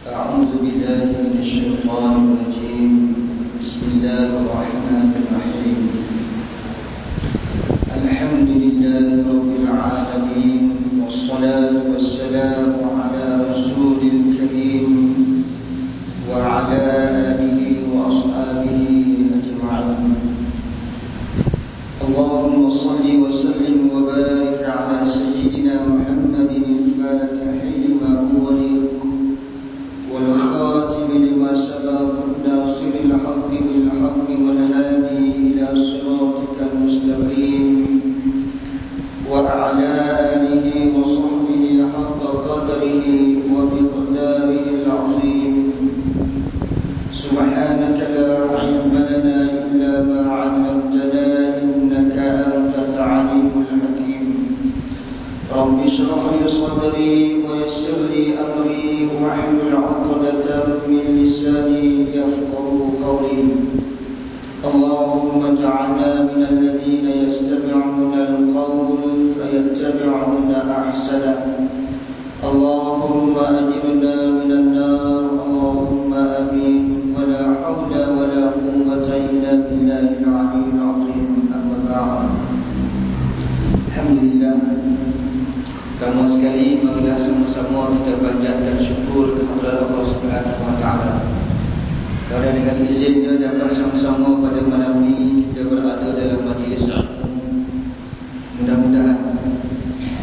أعوذ بالله من الشيطان الرجيم. بسم الله الرحمن الرحيم. الحمد لله رب العالمين، والصلاة والسلام على رسول الكريم وعلى آله وأصحابه أجمعين. اللهم صل وسلم وبارك على سيدنا محمد الفاتح لما أغلق والخاتم لما سبق الناصر الحق بالحق والهادي إلى صراطك المستقيم وعلى آله وصحبه حق قدره ومقداره العظيم. سبحانك لا علم لنا إلا ما علمتنا إنك أنت العليم الحكيم. رب اشرح لي صدري ويسر لي أمري واحلل عقدة من لساني يفقهوا قولي. اللهم اجعلنا من الذين يستمعون القول فيتبعون أحسنه. اللهم أجرنا من النار، اللهم آمين. ولا حول ولا قوة إلا بالله العلي العظيم. أما بعد. Alhamdulillah. Pertama sekali, marilah sama-sama kita panjatkan syukur kepada Allah Subhanahu wa Ta'ala kerana dengan izinnya dapat sama-sama pada malam ini kita berada dalam majlis ilmu. Mudah-mudahan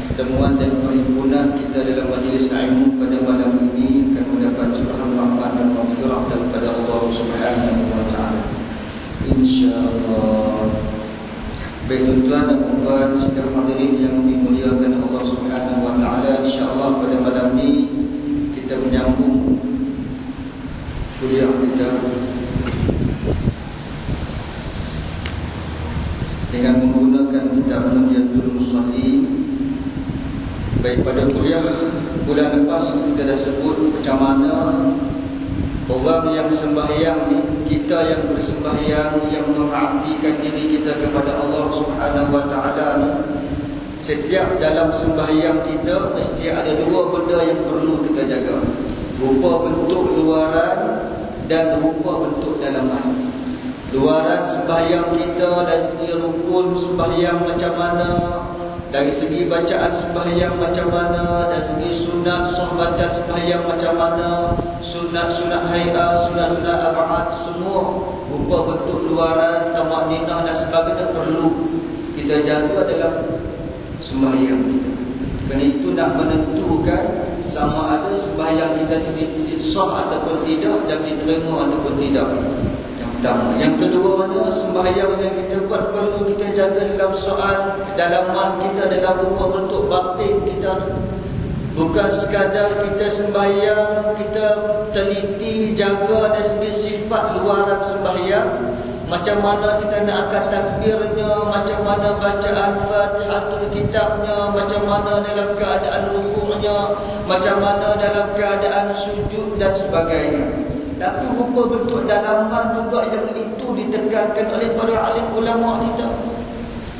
pertemuan dan perhimpunan kita dalam majlis ilmu pada malam ini akan mendapat curahan rahmat dan maghfirah daripada Allah Subhanahu wa Ta'ala, insya-Allah. Baik tuan-tuan dan puan-puan sidang hadirin yang dimuliakan Allah Subhanahu wa Ta'ala, insya-Allah pada malam ini kita menyambung kuliah kita dengan menggunakan kitab Munyatul Musalli. Baik pada kuliah bulan lepas kita dah sebut macam mana orang yang sembahyang ni, kita yang bersembahyang, yang mengabdikan diri kita kepada Allah Subhanahu wa Ta'ala ni, setiap dalam sembahyang kita mesti ada dua benda yang perlu kita jaga. Rupa bentuk luaran dan rupa bentuk dalaman. Luaran sembahyang kita dari segi rukun sembahyang macam mana, dari segi bacaan sembahyang macam mana, dari segi sunat sohbatan sembahyang macam mana, sunat-sunat hay'ah, sunat-sunat ab'ad, semua rupa bentuk luaran, tamak-ninah dan sebagainya perlu kita jaga dalam sembahyang kita. Kerana itu nak menentukan sama ada sembahyang kita sah ataupun tidak dan diterima ataupun tidak. Yang pertama. Yang kedua, sembahyang yang kita buat perlu kita jaga dalam soal dalaman kita, dalam rupa bentuk batin kita. Bukan sekadar kita sembahyang, kita teliti jaga dari segi sifat luaran sembahyang, macam mana kita nak angkat takbirnya, macam mana bacaan Fatihatul Kitabnya, macam mana dalam keadaan rukuknya, macam mana dalam keadaan sujud dan sebagainya. Tapi rupa bentuk dalaman juga yang itu ditekankan oleh para alim ulama kita.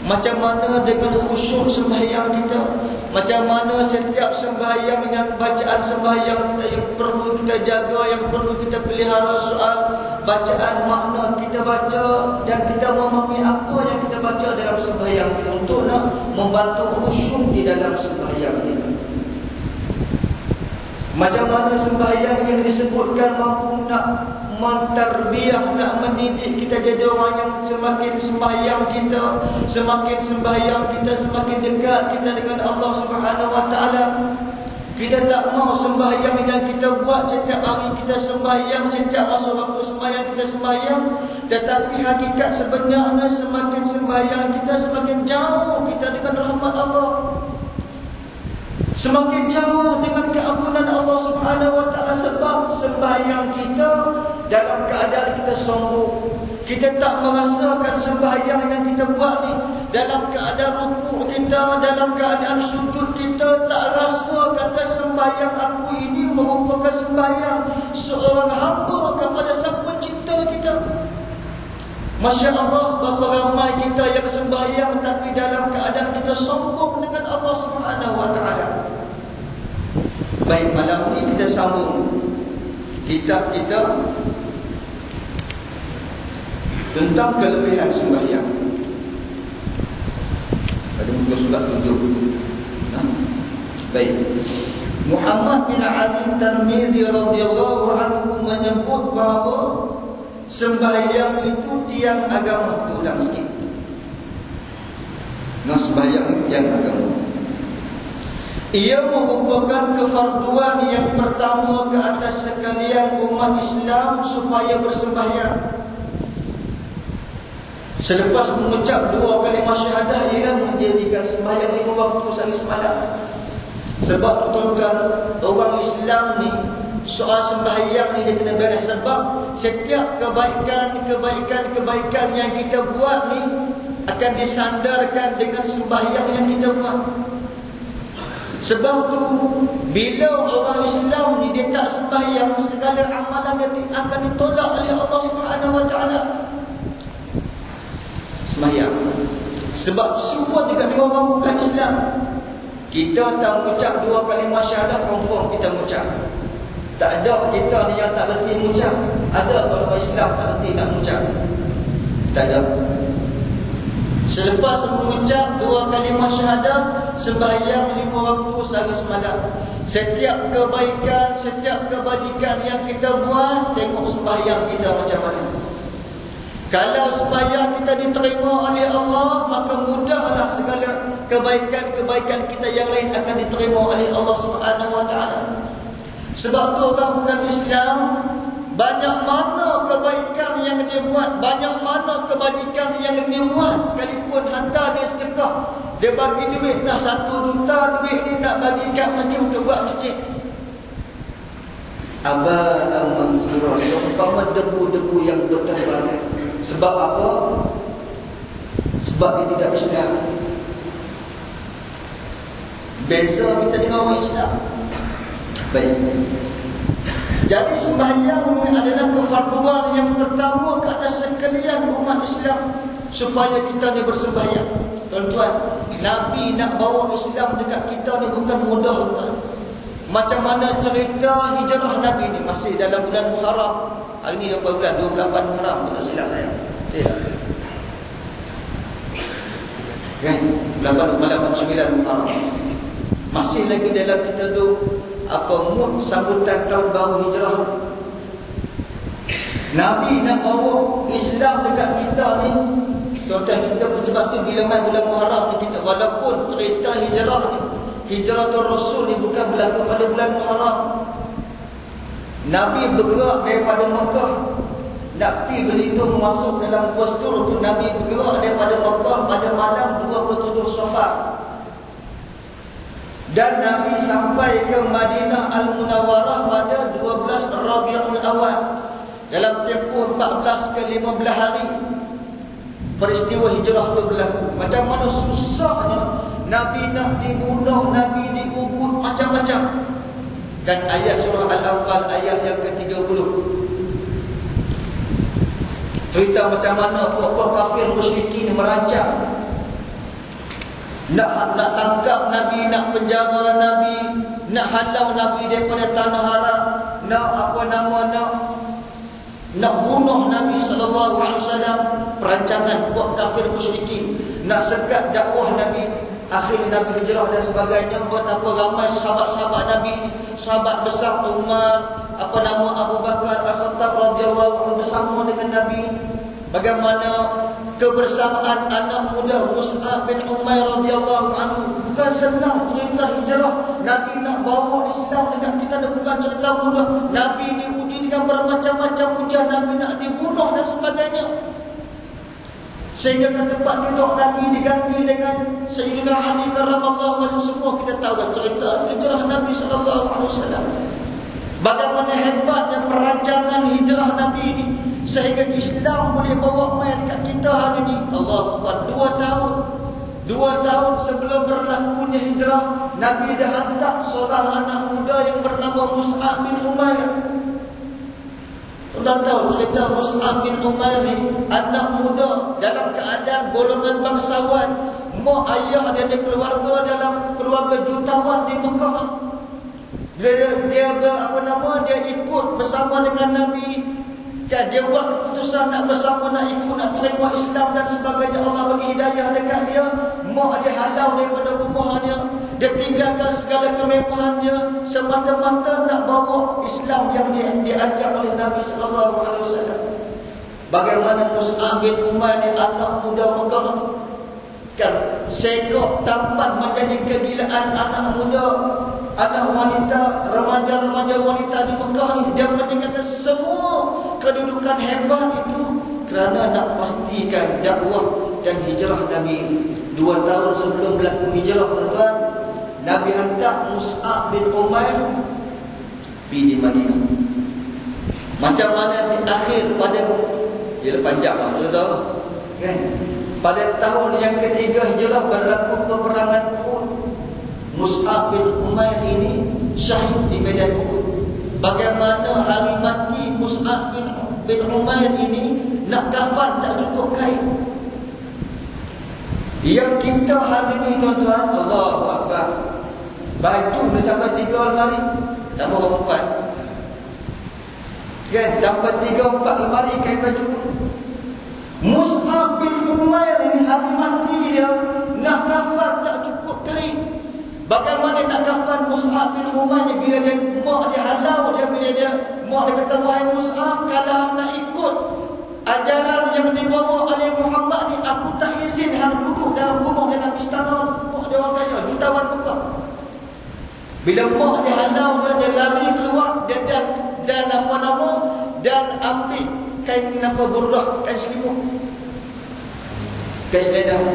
Macam mana dengan khusyuk sembahyang kita, macam mana setiap sembahyang yang bacaan sembahyang kita yang perlu kita jaga, yang perlu kita pelihara soal bacaan makna kita baca dan kita memahami apa yang kita baca dalam sembahyang kita untuk nak membantu khusyuk di dalam sembahyang kita. Macam mana sembahyang yang disebutkan mampu nak mentarbiah, nak mendidik kita jadi orang yang semakin sembahyang kita, semakin sembahyang kita, semakin dekat kita dengan Allah Subhanahu wa Ta'ala. Kita tak mau sembahyang yang kita buat setiap hari kita sembahyang, setiap masa waktu sembahyang kita sembahyang, tetapi hakikat sebenarnya semakin sembahyang kita semakin jauh kita dengan rahmat Allah, semakin jauh dengan keampunan Allah Subhanahu wa Ta'ala. Sebab sembahyang kita dalam keadaan kita sombong, kita tak merasakan sembahyang yang kita buat ni dalam keadaan rukuk kita, dalam keadaan sujud kita, tak rasa kata sembahyang aku ini merupakan sembahyang seorang hamba kepada Sang Pencipta kita. Masya Allah, berapa ramai kita yang sembahyang tapi dalam keadaan kita sombong dengan Allah Subhanahu wa Ta'ala. Baik, malam ini kita sambung kitab kita tentang kelebihan sembahyang. Pada muka surat 7. Baik. Muhammad bin Ali Tirmizi radhiyallahu anhu menyebut bahawa sembahyang itu tiang agama. Ulang sikit. Sembahyang itu tiang agama. Ia merupakan kefarduan yang pertama ke atas sekalian umat Islam supaya bersembahyang. Selepas mengucap 2 kalimah syahadah, ia menjadikan sembahyang 5 waktu sehari semalam. Sebab tuan-tuan, orang Islam ni soal sembahyang ni dia kena beres. Sebab setiap kebaikan yang kita buat ni akan disandarkan dengan sembahyang yang kita buat. Sebab tu bila orang Islam ni dia tak sembahyang, segala amalan dia akan ditolak oleh Allah Subhanahu Wa Taala. Sembahyang. Sebab semua juga dengan orang bukan Islam. Kita tak mengucap 2 kalimah syahadat, confirm kita mengucap. Tak ada kita ni yang tak berhenti mengucap. Ada orang Islam tak berhenti nak mengucap. Tak ada. Selepas mengucap 2 kalimah syahadah, sembahyang 5 waktu sehari semalam. Setiap kebaikan, setiap kebajikan yang kita buat, tengok sembahyang kita macam mana. Kalau sembahyang kita diterima oleh Allah, maka mudahlah segala kebaikan-kebaikan kita yang lain akan diterima oleh Allah Subhanahu Wa Taala. Sebab tu orang bukan Islam, banyak mana kebaikan yang dia buat, banyak mana kebajikan yang dia buat, sekalipun hantar dia sedekah, dia bagi duit dah 1 juta, duit ni nak bagi kat masjid untuk buat masjid. Abang Mansur, seumpama debu-debu yang berterbang. Sebab apa? Sebab dia tidak Islam. Beza kita dengan orang Islam. Baik. Jadi sembahyang ini adalah kefarduan yang pertama ke atas sekalian umat Islam supaya kita ni bersembahyang. Tuan-tuan, Nabi nak bawa Islam dekat kita ni bukan mudah, tuan. Macam mana cerita hijrah Nabi ni, masih dalam bulan Muharram. Hari ni berapa bulan? 28 Muharram, tak silap saya. Tidak. Kan? 8 Muharram. Masih lagi dalam kita tu mood sambutan tahun baru hijrah. Nabi nak bawa Islam dekat kita ni. Tuan-tuan, kita sebab tu bila main bulan Muharram ni kita, walaupun cerita hijrah ni, Hijratul Rasul ni bukan berlaku pada bulan Muharram. Nabi bergerak daripada Makkah, nak pergi berlindung masuk dalam postur tu. Nabi bergerak daripada Makkah pada malam 27 Safar. Dan Nabi sampai ke Madinah Al-Munawwarah pada 12 Rabiul Awal. Dalam tempoh 14 ke 15 hari peristiwa hijrah itu berlaku. Macam mana susahnya Nabi nak dibunuh, Nabi diubud, macam-macam. Dan ayat surah Al-Anfal ayat yang ke-30 cerita macam mana puak-puak kafir musyrikin merancang nak tangkap Nabi, nak penjara Nabi, nak halau Nabi daripada tanah haram, nak bunuh Nabi sallallahu alaihi wasallam. Perancangan puak kafir musyrikin nak sekat dakwah Nabi. Akhirnya Nabi hijrah dan sebagainya. Buat apa ramai sahabat-sahabat Nabi, sahabat besar Umar, Abu Bakar Al-Khattab radhiyallahu anhu bersama dengan Nabi. Bagaimana kebersamaan anak muda Mus'ab bin Umair radhiyallahu anhu. Bukan senang cerita hijrah. Nabi nak bawa Islam dekat kita, bukan cerita mudah. Nabi diuji dengan bermacam-macam ujian, Nabi nak dibunuh dan sebagainya. Sehingga ke tempat tidur Nabi diganti dengan Sayyidina Ali karramallahu wajhahu. Semua kita tahu cerita hijrah Nabi sallallahu alaihi wasallam. Bagaimana hebatnya perancangan hijrah Nabi ini sehingga Islam boleh bawa mai dekat kita hari ini. Allahu Akbar. 2 tahun sebelum berlakunya hijrah, Nabi dah hantar seorang anak muda yang bernama Mus'ab bin Umair. Tuan tahu cerita Mus'ab bin Umair ni, anak muda dalam keadaan golongan bangsawan. Mak ayah dia ada keluarga dalam keluarga jutawan di Mekah. Dia ikut bersama dengan Nabi. Ya, dia buat keputusan nak bersama, nak ikut, nak terima Islam dan sebagainya. Allah bagi hidayah dekat dia. Mak dia halau daripada rumah dia. Dia tinggalkan segala kemewahan dia semata-mata nak bawa Islam yang diajar oleh Nabi SAW. Bagaimana Mus'ab bin Umair ni, anak muda Mekah, kan sekok tampan menjadi kegilaan anak muda, anak wanita, remaja-remaja wanita di Mekah ni. Dia meninggalkan semua kedudukan hebat itu kerana nak pastikan dakwah dan hijrah Nabi. 2 tahun sebelum berlaku hijrah, tuan-tuan, Nabi hantar Mus'ab bin Umair pergi di Madinah. Macam mana di akhir pada dia panjang lah cerita, kan? Pada tahun yang ketiga hijrah berlaku peperangan Uhud. Mus'ab bin Umair ini syahid di medan Uhud. Bagaimana hari mati Mus'ab bin Umair ini, nak kafan tak cukup kain. Yang kita hari ini, tuan-tuan, Allahu Akbar, baju dah sampai 3 lemari, tambah 4, kan? Dapat 3-4 lemari kain baju. Mus'ab bin Umair ini hari mati dia, nak kafan tak cukup kain. Bagaimana nak kafan Mus'ab bin Umair ni bila dia mak dia halau dia, bila dia mak dia kata, wahai Mus'ab, kalau nak ikut ajaran yang dibawa oleh Muhammad ni, aku tak izin hang duduk dalam rumah dalam istana. Mak dia orang kaya, jutawan Mekah. Bila mak dia halau dia lari keluar, dia dan dan ambil kain burdah, kain selimut, kain selendang.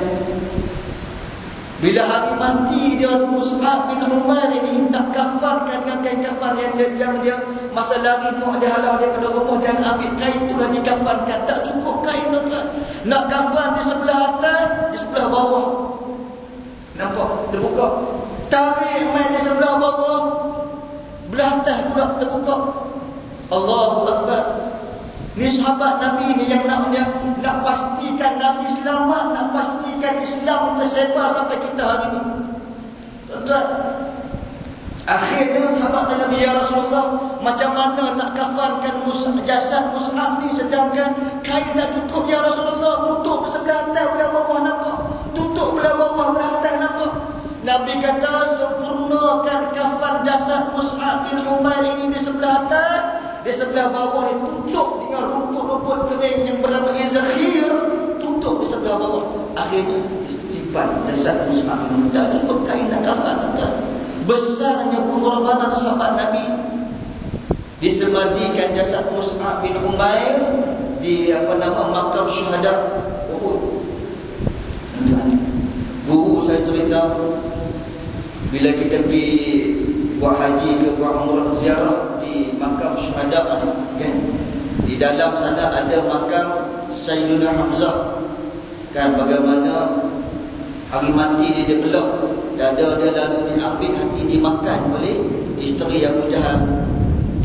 Bila hari mati dia, Mus'ab bin Umair ini nak kafankan dengan kain kafan yang dia masa lari mak dia halau daripada rumah, dan ambil kain tu dan dikafankan. Tak cukup kain, tuan-tuan. Nak kafan di sebelah atas, di sebelah bawah. Nampak? Terbuka. Tarik main di sebelah bawah, belah atas pula terbuka. Allahu Akbar. Ni sahabat Nabi ni yang nak pastikan Nabi selamat, nak pastikan Islam tersebar sampai kita hari ni. Tuan-tuan, akhirnya sahabat Nabi, ya Rasulullah, macam mana nak kafankan jasad Mus'ab ni, sedangkan kain tak cukup, ya Rasulullah. Tutup sebelah atas, belah bawah nampak. Tutup belah bawah, belah atas nampak. Nabi kata, sempurnakan kafan jasad Mus'ab bin Umair ini di sebelah atas. Di sebelah bawah ni tutup dengan rumput-rumput kering yang bernama Izakhir. Tutup di sebelah bawah. Akhirnya disimpan jasad Mus'ab bin Umair. Tak cukup kain nak kafan, tuan. Besarnya pengorbanan sahabat Nabi. Disemadikan jasad Mus'ab bin Umair di makam syuhada Uhud. Guru saya cerita, bila kita pergi buat haji ke buat umrah ziarah di makam syuhada, kan, di dalam sana ada makam Sayyidina Hamzah, kan, bagaimana hari mati dia belah dada dia, lalu diambil hati dimakan oleh isteri Abu Jahal,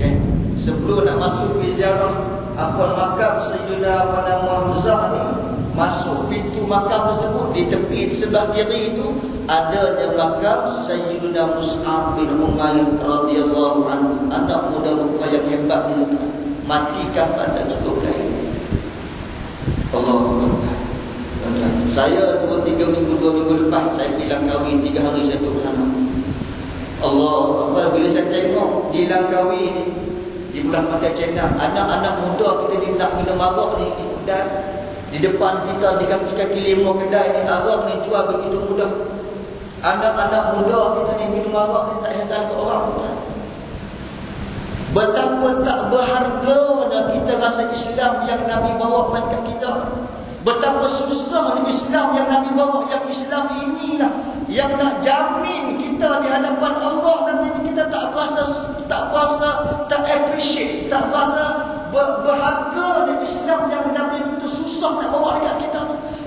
kan. Sebelum nak masuk ke ziarah makam Sayyidina Hamzah ni, masuk pintu makam tersebut, di tepi di sebelah kiri itu ada makam Sayyidina Mus'ab bin Umair radhiyallahu anhu, anak muda Mekah yang hebat ini. Mati kafan tak cukup kain. Allahu Akbar. Saya 2 minggu lepas saya pergi Langkawi, 3 hari saya duduk sana. Allahu Akbar. Bila saya tengok di Langkawi ni, di belah pantai China, anak-anak muda kita ni nak minum arak ni, dan di depan kita, di kaki-kaki 5 kedai ni, arak ni jual begitu mudah. Anak-anak muda kita ni minum arak ni tak heran ke orang, bukan? Betapa tak berharganya kita rasa Islam yang Nabi bawa pada kita. Betapa susah Islam yang Nabi bawa, yang Islam inilah yang nak jamin kita di hadapan Allah. Nanti kita tak appreciate, tak rasa berharga Islam yang Nabi itu susah nak bawa dekat kita.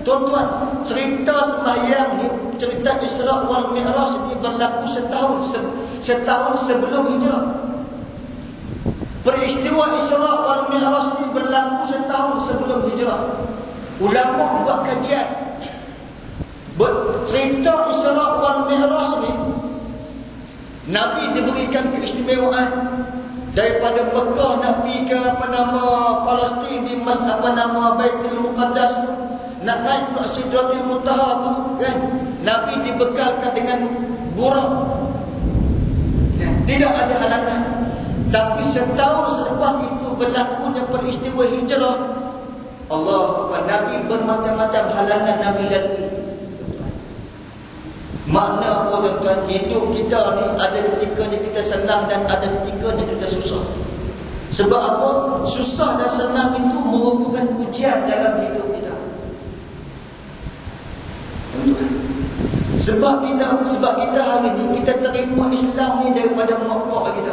Tuan-tuan, cerita sembahyang ni, cerita Isra wal Mi'raj ni berlaku setahun sebelum hijrah. Peristiwa Isra wal Mi'raj ni berlaku setahun sebelum hijrah. Ulama buat kajian. Cerita Isra wal Mi'raj ni Nabi diberikan keistimewaan daripada Mekah nak pergi ke Palestin di Baitul Muqaddas, nak naik ke Sidratul Muntaha tu kan, Nabi dibekalkan dengan burak. Tidak ada halangan. Tapi setahun selepas itu berlakunya peristiwa hijrah, Allah Akbar, Nabi bermacam-macam halangan Nabi lalui. Makna apa tuan-tuan? Hidup kita ni ada ketikanya kita senang dan ada ketikanya kita susah. Sebab apa? Susah dan senang itu merupakan ujian dalam hidup kita. Sebab kita hari ni kita terima Islam ni daripada mak bapak kita.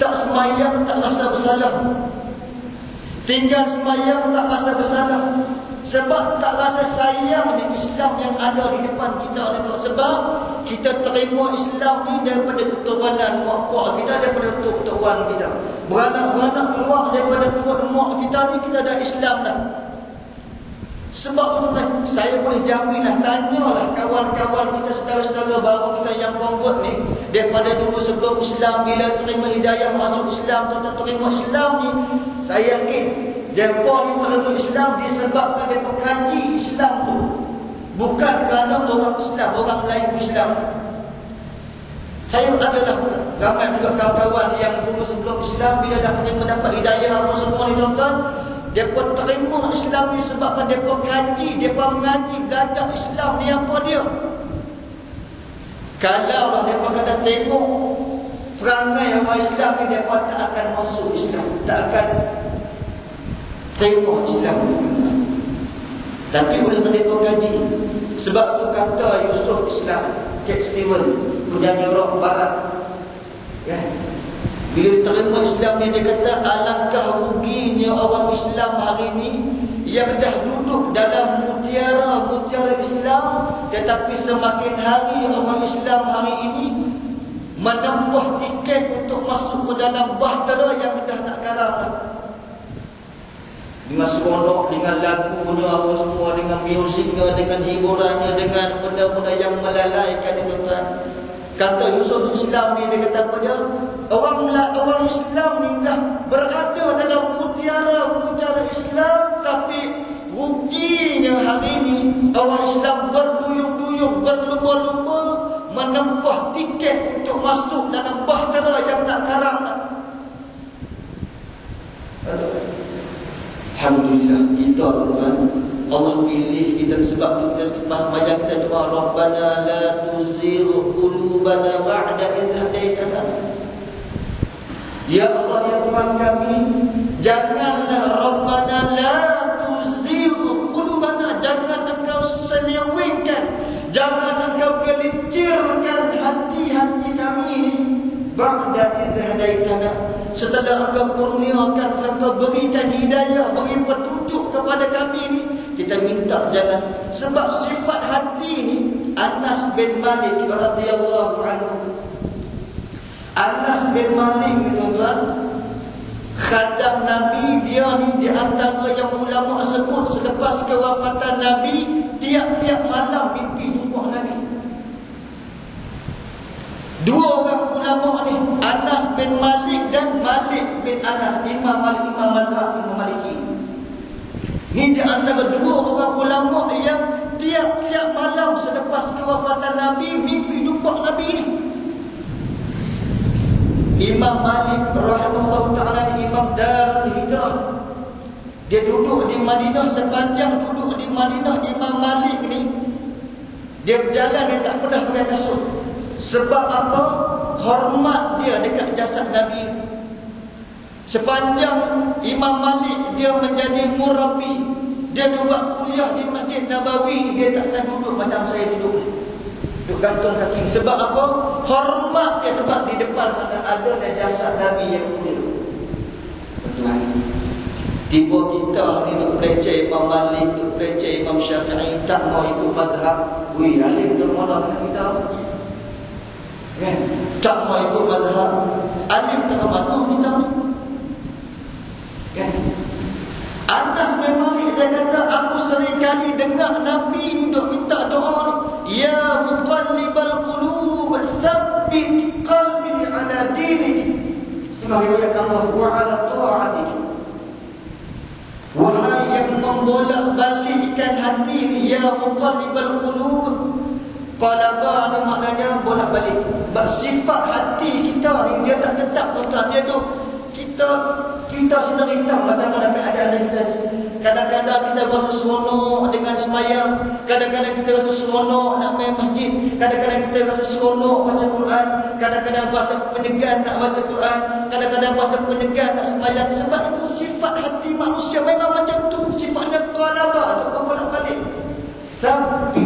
Tak semayang tak rasa bersalah, tinggal semayang tak rasa bersalah. Sebab tak rasa sayang ni Islam yang ada di depan kita ni. Sebab kita terima Islam ni daripada keturunan mak bapak kita, daripada keturunan kita. Beranak-beranak keluar daripada keturunan mak kita ni, kita dah Islam dah. Sebab itu saya boleh jaminlah, tanyalah kawan-kawan kita, saudara-saudara baru kita yang convert ni, daripada dulu sebelum Islam, bila terima hidayah masuk Islam, tentang terima Islam ni, saya yakin mereka ni terima Islam disebabkan mereka kaji Islam tu, bukan kerana orang Islam, orang Melayu Islam. Saya adalah ramai juga kawan-kawan yang dulu sebelum Islam, bila dah mendapat hidayah apa semua ni tuan-tuan, mereka terima Islam ni sebabkan mereka kaji, mereka mengaji, belajar Islam ni apa dia. Kalau mereka kata tengok perangai orang Islam ni, mereka tak akan masuk Islam, tak akan terima Islam. Tapi boleh mereka kaji. Sebab tu kata Yusuf Islam, Cat Stevens, penyanyi rock barat, ya, bila terima Islam ni, dia kata alangkah ruginya orang Islam hari ini yang dah duduk dalam mutiara Islam, tetapi semakin hari orang Islam hari ini menempuh tiket untuk masuk ke dalam bahtera yang dah nak karam. Dengan seronok, dengan lagunya apa semua, dengan musiknya, dengan hiburannya, dengan benda-benda yang melalaikan itu tuan. Kata Yusuf Islam ni, dia kata apa dia? Orang Islam ni dah berada dalam mutiara Islam, tapi ruginya hari ini orang Islam berduyung-duyung, berlumba-lumba menempuh tiket untuk masuk dalam bahtera yang nak karam. Alhamdulillah kita tuan, Allah pilih kita. Sebab tu kita selepas sembahyang kita doa, Rabbana la tuzigh qulubana ba'da idh hadaitana. Ya Allah, ya Tuhan kami, janganlah Rabbana la tuzigh qulubana, jangan engkau selewengkan, jangan engkau gelincirkan hati-hati kami ini, ba'da idh hadaitana, setelah engkau kurniakan, engkau berikan hidayah, beri petunjuk kepada kami ini, kita minta jangan. Sebab sifat hati ini, Anas bin Malik radhiyallahu anhu, Anas bin Malik ni tuan-tuan, khadam Nabi, dia ni di antara yang ulama sebut selepas kewafatan Nabi, tiap-tiap malam mimpi jumpa Nabi. Dua orang ulama ni, Anas bin Malik dan Malik bin Anas, Imam Malik, Imam Mazhab, Imam Maliki. Ni di antara dua orang ulama yang tiap-tiap malam selepas kewafatan Nabi mimpi jumpa Nabi ni. Imam Malik rahimahullah ta'ala, Imam Darul Hijrah, dia duduk di Madinah. Sepanjang duduk di Madinah, Imam Malik ni, dia berjalan, dia tak pernah pakai kasut. Sebab apa? Hormat dia dekat jasad Nabi. Sepanjang Imam Malik dia menjadi murabi, dia buat kuliah di Masjid Nabawi, dia takkan duduk macam saya duduk, duduk gantung kaki. Sebab apa? Hormat dia. Sebab di depan sana ada jasad Nabi yang mulia. Betul. Tiba kita ni duk peleceh Imam Malik, duk peleceh Imam Syafi'i, tak mau ikut madhab. Wih, alim tu mana kita? Tak mau ikut madhab. Alim tak mana kita ni? Anas bin Malik dia kata, aku seringkali dengar Nabi untuk minta doa ni, ya muqallibal qulub tsabbit kata Allah wa 'ala ta'atihi. Wahai yang membolak-balikkan hati ini, ya muqallibal qulub. Qalaba ni maknanya bolak-balik. Bersifat hati kita ni dia tak tetap, tuan-tuan. Dia tu kita sedang hitam macam mana keadaan kita. Kadang-kadang kita rasa seronok dengan semayang, kadang-kadang kita rasa seronok nak main masjid, kadang-kadang kita rasa seronok baca Quran, kadang-kadang rasa penyegan nak baca Quran, kadang-kadang rasa penyegan nak semayang. Sebab itu sifat hati manusia memang macam tu. Sifatnya qalaba, dia bolak-balik. Tapi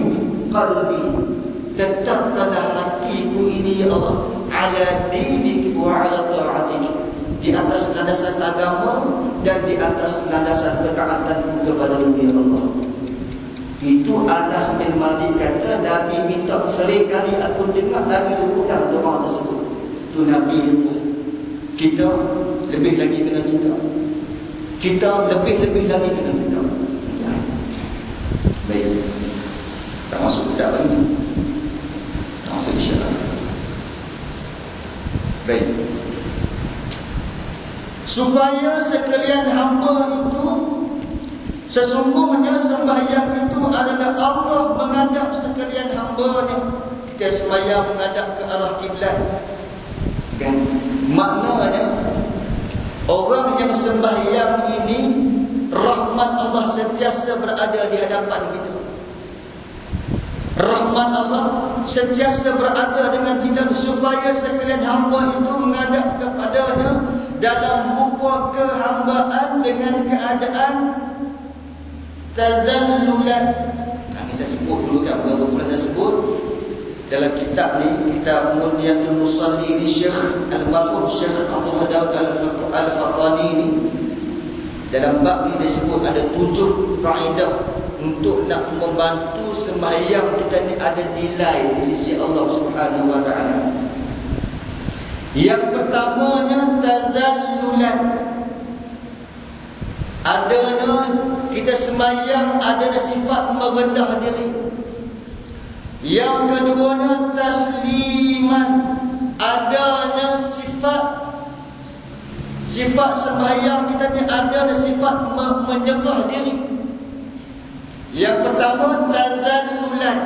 qalbi, tetapkanlah hatiku ini ya Allah, ala dinik wa ala ta'atik, di atas landasan agama dan di atas landasan ketaatanku kepada ya Allah. Itu Anas bin Malik kata, Nabi minta sering kali aku dengar Nabi berhutang doa tersebut. Itu Nabi itu. Kita lebih lagi kena minta. Kita lebih-lebih lagi kena minta. Ya. Baik. Tak masuk tidak lagi. Tak masuk insyaAllah. Baik. Supaya sekalian hamba itu, sesungguhnya sembahyang itu adalah Allah menghadap sekalian hamba ni. Kita sembahyang menghadap ke arah kiblat. Kan? Maknanya orang yang sembahyang ini, rahmat Allah sentiasa berada di hadapan kita. Rahmat Allah sentiasa berada dengan kita, supaya sekalian hamba itu menghadap kepadanya dalam rupa kehambaan dengan keadaan tazallulan. Ini saya sebut dulu kan, beberapa bulan saya sebut dalam kitab ni, kitab Munyatul Musalli ni, Syekh Al-Marhum Syekh Abdul Daud Al-Fatani ni, dalam bab ni dia sebut ada 7 kaedah untuk nak membantu sembahyang kita ni ada nilai di sisi Allah Subhanahu wa taala. Yang pertamanya tazallulan. Adanya kita sembahyang ada sifat merendah diri. Yang keduanya tasliman. Adanya sifat sembahyang kita ni ada sifat menyerah diri. Yang pertama tazallulan,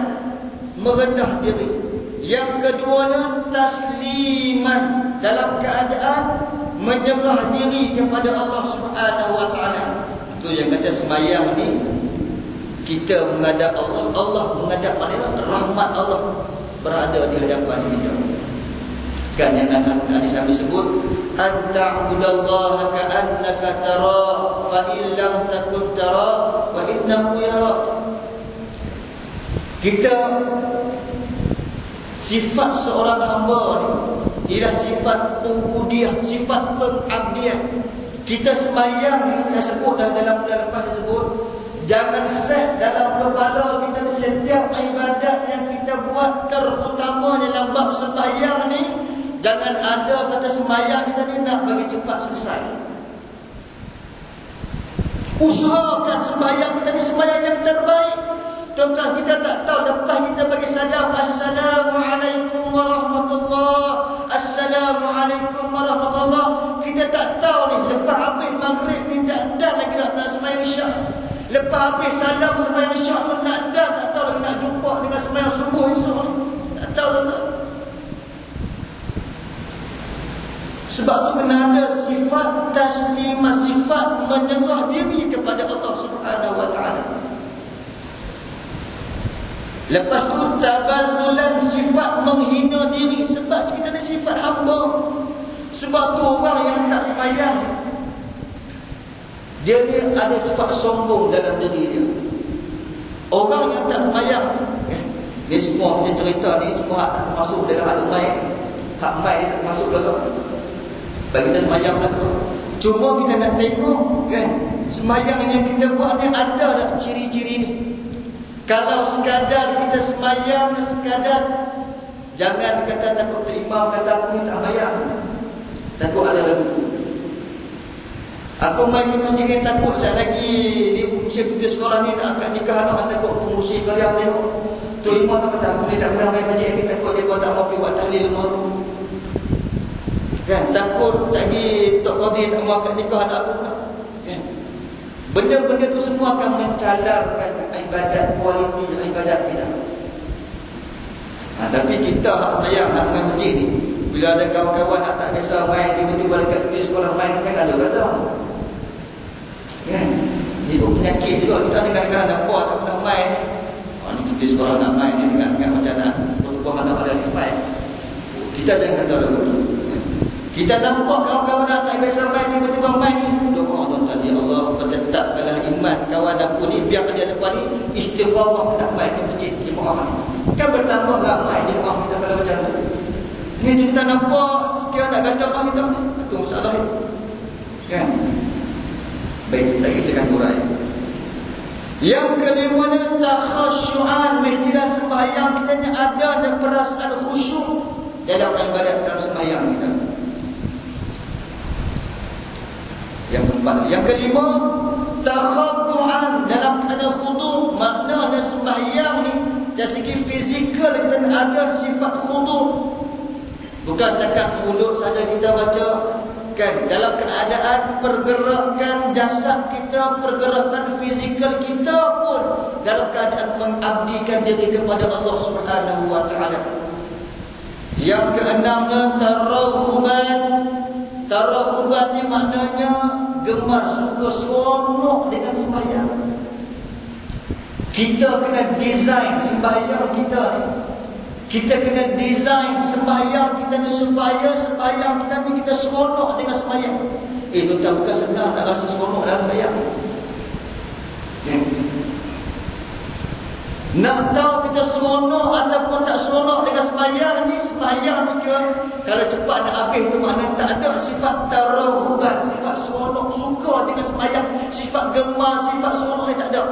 merendah diri. Yang keduanya tasliman, dalam keadaan menyerah diri kepada Allah Subhanahu wa taala. Itu yang kata sembahyang ni kita menghadap Allah, Allah menghadap mana? Rahmat Allah berada di hadapan kita. Kan yang hadis Nabi sebut, anta'budallaha ka'annaka tara fa illam takun tara fa innahu yara. Kita, sifat seorang hamba ni ialah sifat ubudiyah, sifat pengabdian. Kita sembahyang ni, saya sebut dah dalam bulan lepas saya sebut, jangan set dalam kepala kita ni setiap ibadat yang kita buat, terutamanya dalam bab sembahyang ni, jangan ada kata sembahyang kita ni nak bagi cepat selesai. Usahakan sembahyang kita ni sembahyang yang terbaik. Tuan-tuan, kita tak tahu lepas kita bagi salam, Assalamualaikum warahmatullahi, Assalamualaikum warahmatullahi, kita tak tahu ni lepas habis maghrib ni dah lagi nak sembahyang isyak. Lepas habis salam sembahyang isyak pun tak tahu lagi nak jumpa dengan sembahyang subuh esok ni. Tak tahu tuan-tuan. Sebab tu kena ada sifat taslimah, sifat menyerah diri kepada Allah Subhanahu wa taala. Lepas tu tabazzulan, sifat menghina diri. Sebab kita ada sifat hamba. Sebab tu orang yang tak sembahyang, dia ni ada sifat sombong dalam diri dia. Orang yang tak sembahyang, ni semua kita cerita ni semua masuk dalam hak mai. Hak mai dia tak masuk dalam bagi kita sembahyang aku. Cuma kita nak tengok kan, sembahyang yang kita buat ni ada tak ciri-ciri ni. Kalau sekadar kita sembahyang, sekadar jangan kata takut imam kata aku ni tak sembahyang, takut ada lagu. Aku main di masjid ni takut sekejap lagi ni usia kita sekolah ni nak akad nikah nak takut pengurusi kalian tengok. Tu imam tak kata aku ni tak pernah main masjid ni, takut dia tak mau buat tahlil rumah tu. Kan takut cari Tok Qadi tak mau akad nikah anak aku. Kan? Benda-benda tu semua akan mencalarkan ibadat, kualiti ibadat kita. Tapi kita sayang nak main masjid ni. Bila ada kawan-kawan nak tak biasa main, tiba-tiba dekat sekolah main, kan ada kata. Kan? Ini pun penyakit juga. Kita ni kadang-kadang nak buat tak pernah main ni. Ni cuti sekolah nak main ni dengan macam nak bertubuh anak ada ni main. Kita jangan kata lagu tu. Kita nampak kawan-kawan nak tak biasa main, tiba-tiba main ni. Doa tuan-tuan, ya Allah, tetapkanlah iman kawan aku ni, biar dia lepas ni istiqamah nak main di masjid jemaah ni. Kan bertambah ramai jemaah kita kalau macam tu. Ni kita nampak sekian nak kata kami tak. Itu masalah ni. Kan? Baik, kita akan urai. Yang kelima ni takhasyu'an, mestilah sembahyang kita ni ada perasaan khusyuk dalam ibadat, dalam sembahyang kita. Yang keempat, yang kelima takhaddu'an, dalam keadaan khudu'. Maknanya sembahyang ni dari segi fizikal kita ada sifat khudu'. Bukan setakat mulut saja kita baca, kan, dalam keadaan pergerakan jasad kita, pergerakan fizikal kita pun dalam keadaan mengabdikan diri kepada Allah Subhanahu wa taala. Yang keenamnya tarahuban. Tarahuban ni maknanya gemar, suka, seronok dengan sembahyang. Kita kena design sembahyang kita ni. Kita kena design sembahyang kita ni supaya sembahyang kita ni kita seronok dengan sembahyang. Tuan-tuan, bukan senang nak rasa seronok dalam sembahyang. Nak tahu kita seronok ataupun tak seronok dengan sembahyang ni ke, kalau cepat nak habis tu maknanya tak ada sifat tarahuban, sifat seronok, suka dengan sembahyang, sifat gemar, sifat seronok ni tak ada.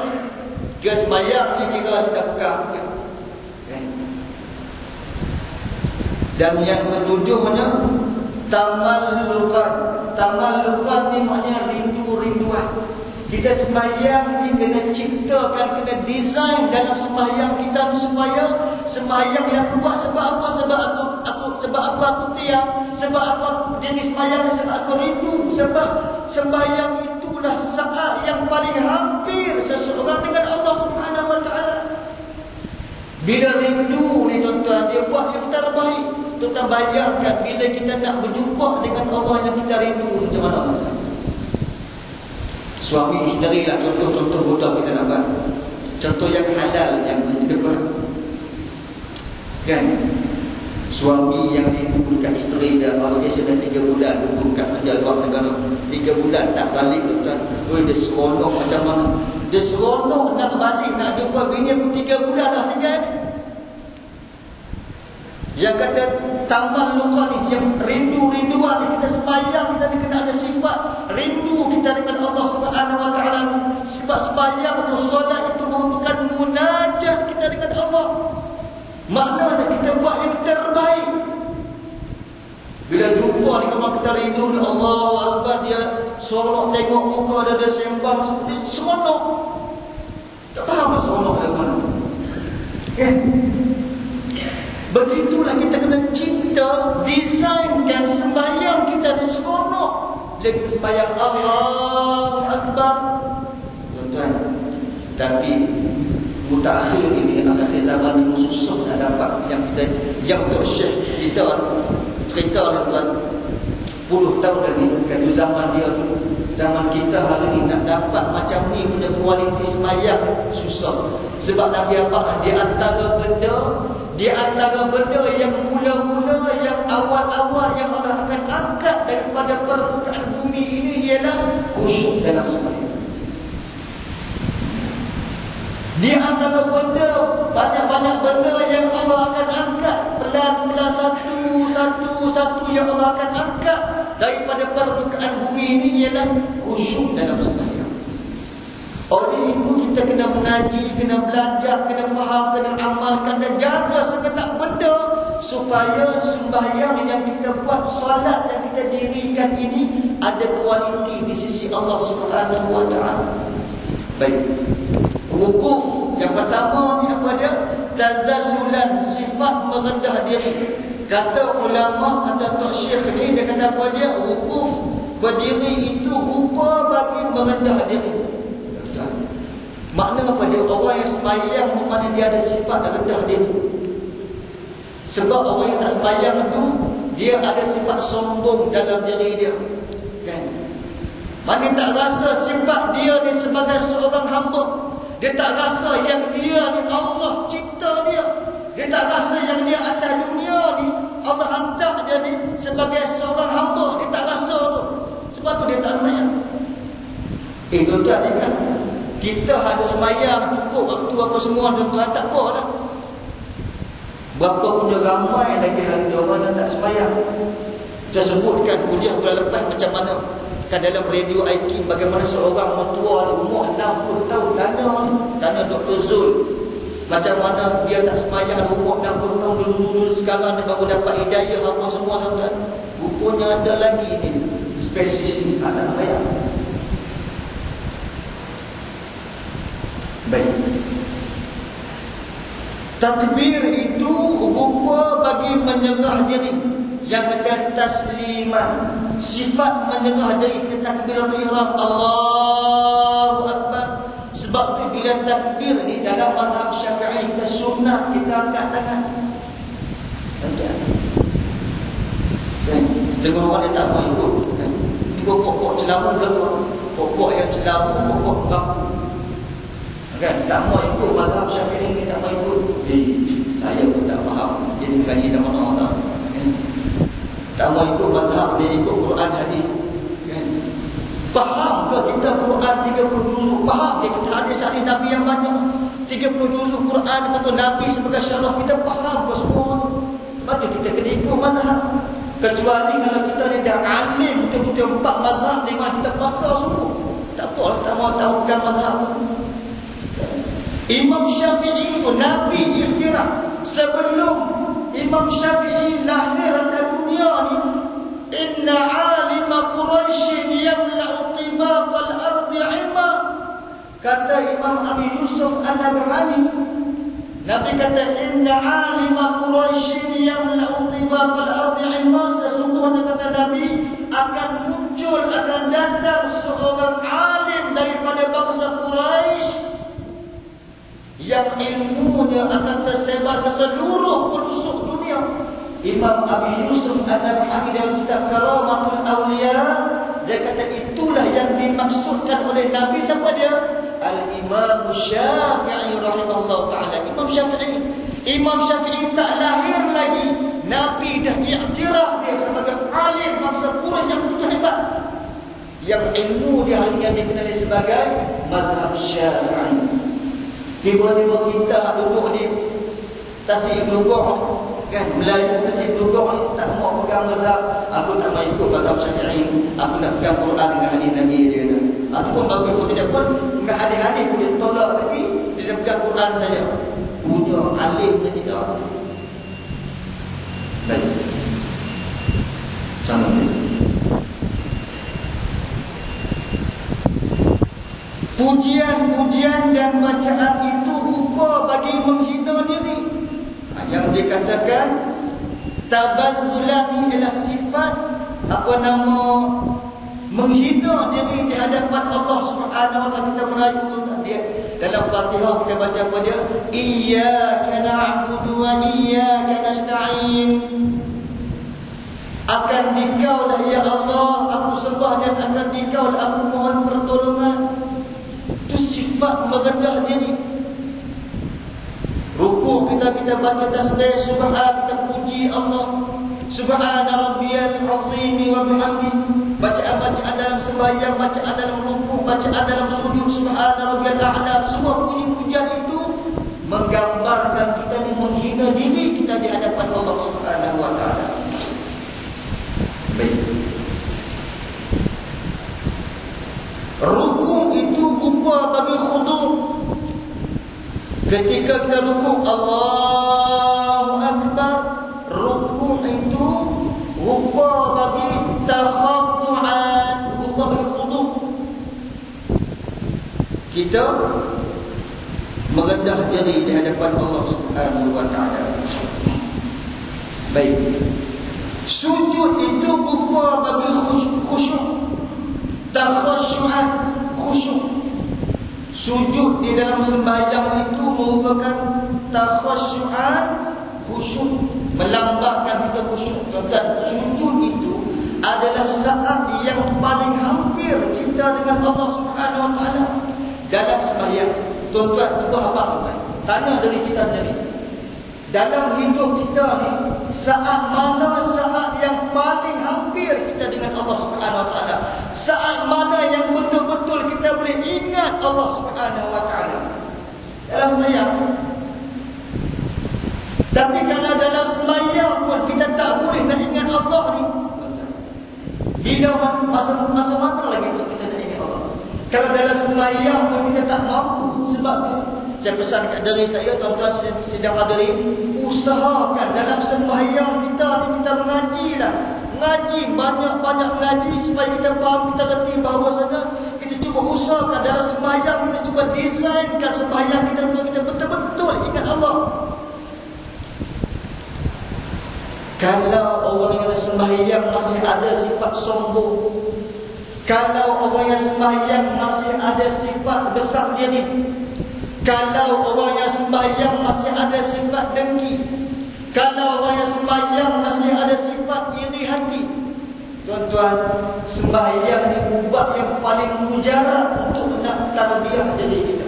Kira sembahyang ni kira kita pegang. Dan yang ketujuhnya tamallukan. Tamallukan ni maknanya rindu-rinduan. Kita sembahyang ni kena ciptakan, kena design dalam sembahyang kita ni supaya sembahyang yang aku buat sebab apa? Sebab apa aku tiang? Sebab apa aku berdiri sembahyang? Sebab aku rindu. Sebab sembahyang itulah saat yang paling hampir seseorang dengan Allah Subhanahu wa taala. Bila rindu ni tuan-tuan, dia buat yang terbaik. Tuan-tuan bayangkan bila kita nak berjumpa dengan Allah yang kita rindu macam mana tuan-tuan? Suami isteri lah contoh-contoh mudah kita nak buat. Contoh yang halal yang kita buat. Kan? Suami yang rindu dekat isteri dia, dia sudah 3 bulan duduk kat kerja luar negara. 3 bulan tak balik tuan-tuan. Dia seronok macam mana? Dia seronok nak balik, nak jumpa bini aku 3 bulan dah tinggal. Yang kata taman luka ni, yang rindu-rinduan ni, kita sembahyang kita ni kena ada sifat rindu kita dengan Allah Subhanahu wa taala. Sebab sembahyang tu, solat itu merupakan munajat kita dengan Allah. Maknanya kita buat yang terbaik. Bila jumpa ni memang kita rindu, Allahu Akbar, dia seronok tengok muka dia sembang seperti seronok. Tak faham seronok dari mana. Begitulah kita kena cipta, desainkan sembahyang kita ni seronok. Bila kita sembahyang Allahu Akbar, tuan-tuan, tapi mutakhir ini akhir zaman yang susah nak dapat yang tersyekh kita cerita tuan, 10 tahun dah ni, kata zaman dia tu, zaman kita hari ni nak dapat macam ni punya kualiti sembahyang susah. Sebab Nabi apa? Di antara benda yang mula-mula, yang awal-awal yang Allah akan angkat daripada permukaan bumi ini ialah khusyuk dalam sembahyang. Di antara benda, banyak-banyak benda yang Allah akan angkat pelan-pelan, satu yang Allah akan angkat daripada permukaan bumi ini ialah khusyuk dalam sembahyang. Oleh itu kita kena mengaji, kena belajar, kena faham, kena amalkan dan jaga segenap benda supaya sembahyang yang kita buat, solat yang kita dirikan ini ada kualiti di sisi Allah Subhanahu wa taala. Baik. Wukuf yang pertama ni apa dia? Tazallulan, sifat merendah diri. Kata ulama, kata Tok Syekh ni, dia kata apa dia? Wukuf berdiri itu rupa bagi merendah diri. Makna apa dia? Orang yang sembahyang di mana dia ada sifat rendah diri. Sebab orang yang tak sembahyang itu, dia ada sifat sombong dalam diri dia. Kan? Mana tak rasa sifat dia ni sebagai seorang hamba. Dia tak rasa yang dia ni Allah cipta dia. Dia tak rasa yang dia atas dunia ni Allah hantar dia ni sebagai seorang hamba. Dia tak rasa tu. Sebab tu dia tak sembahyang. Tuan-tuan ingat, kita harus sembahyang cukup waktu apa semua, tuan-tuan, tak apa lah. Berapa punya ramai lagi hari orang yang tak sembahyang. Saya sebutkan kuliah bulan lepas macam mana. Kan dalam radio IQ bagaimana seorang mertua umur 60 tahun tanya Dr. Zul. Macam mana dia tak sembahyang umur 60 tahun dulu sekarang dia baru dapat hidayah apa semua, tuan-tuan. Rupanya ada lagi ni spesies ni tak sembahyang. Baik. Takbir itu rupa bagi menyerah diri. Yang kata tasliman, sifat menyerah diri ke takbiratul ihram, Allahu Akbar. Sebab tu bila takbir ni dalam mazhab Syafi'i ke sunnah kita angkat tangan. Setengah orang dia tak mau ikut. Ini pokok celabu ke tu? Pokok yang celabu, pokok merapu. Kan? Tak mau ikut mazhab Syafi'i ni, tak mau ikut. Saya pun tak faham. Dia mengaji tak mana tak. Tak mau ikut mazhab, dia ikut Quran hadis. Kan? Faham ke kita Quran 30 juzuk? Faham ke kita hadis-hadis Nabi yang banyak? 30 juzuk Quran kata Nabi sebagai syarah, kita faham ke semua? Sebab tu kita kena ikut mazhab. Kecuali kalau kita ni dah alim betul-betul 4 mazhab, 5 kita pakar sungguh. Tak apa, tak mau tahu bukan mazhab. Imam Syafi'i itu Nabi ikhtiraf sebelum Imam Syafi'i lahir atas dunia ni. Inna alima Quraisyin yamla'u tibaq al-ardi ilma. Kata Imam Abi Yusuf An-Nabhani, Nabi kata inna alima Quraisyin yamla'u tibaq al-ardi ilma. Sesungguhnya kata Nabi akan muncul, akan datang seorang alim daripada bangsa Quraisy yang ilmunya akan tersebar ke seluruh pelosok dunia. Imam Abi Yusuf An-Nabhani dalam kitab Karamatul Awliya, dia kata itulah yang dimaksudkan oleh Nabi. Siapa dia? Al-Imam Syafi'i rahimahullah ta'ala. Imam Syafi'i tak lahir lagi, Nabi dah iktiraf dia sebagai alim bangsa Quraisy yang begitu hebat, yang ilmu dia hanya dikenali sebagai mazhab Syafi'i. Tiba-tiba kita duduk di Tasik Blugong, kan, Melayu Tasik Blugong, tak mau pegang mazhab. Aku tak mau ikut mazhab Syafi'i, aku nak pegang Quran dengan hadis Nabi dia. Ataupun bagi pun tidak pun dengan hadis-hadis boleh tolak, tapi dia pegang Quran saja. Punya alim ke tidak? Baik. Sama ni. Pujian-pujian dan bacaan itu rupa bagi menghina diri. Yang dikatakan tabadzulan ialah sifat apa nama menghina diri di hadapan Allah Subhanahu wa taala. Kita merayu dia dalam Fatihah kita baca apa dia? Iyyaka na'budu wa iyyaka nasta'in. Akan Dikau lah ya Allah aku sembah dan akan Dikau lah aku mohon pertolongan. Itu sifat merendah diri. Rukuk kita baca tasbih, subhan, kita puji Allah. Subhana rabbiyal azim wa bihamdi. Bacaan-bacaan dalam sembahyang, bacaan dalam rukuk, bacaan dalam sujud, subhana rabbiyal a'la. Semua puji-pujian itu menggambarkan kita ni menghina diri kita di hadapan Allah Subhanahu wa taala. Baik. Rukuk itu rupa bagi khudu'. Ketika kita rukuk Allahu Akbar, rukuk itu rupa bagi takhaddu'an, rupa bagi khudu'. Kita merendah diri di hadapan Allah Subhanahu wa taala. Baik. Sujud itu rupa bagi khusyuk. Takhasyu'an, khusyuk. Sujud di dalam sembahyang itu merupakan takhasyu'an, khusyuk, melambangkan kita khusyuk. Tuan-tuan, sujud itu adalah saat yang paling hampir kita dengan Allah Subhanahu Wa Taala dalam sembahyang. Tuan-tuan, cuba abang tuan tanya diri kita sendiri. Dalam hidup kita ni, saat mana saat yang paling hampir kita dengan Allah Subhanahu Wa Taala? Saat mana yang betul-betul kita boleh ingat Allah Subhanahu Wa Taala? Dalam sembahyang. Tapi kalau dalam sembahyang pun kita tak boleh nak ingat Allah ni, bila masa mana lagi tu kita nak ingat Allah? Kalau dalam sembahyang pun kita tak mampu. Sebab saya pesan dekat diri saya, tuan-tuan sidang hadirin, usahakan dalam sembahyang kita ni kita mengajilah. Mengaji, banyak-banyak mengaji supaya kita faham, kita reti bahawasanya kita cuba usahakan dalam sembahyang, kita cuba desainkan sembahyang kita untuk kita betul-betul ingat Allah. Kalau orang yang sembahyang masih ada sifat sombong, kalau orang yang sembahyang masih ada sifat besar diri, kalau orang yang sembahyang masih ada sifat dengki, kalau orang yang sembahyang masih ada sifat iri hati, tuan-tuan, sembahyang ni ubat yang paling mujarab untuk nak tarbiyah diri kita.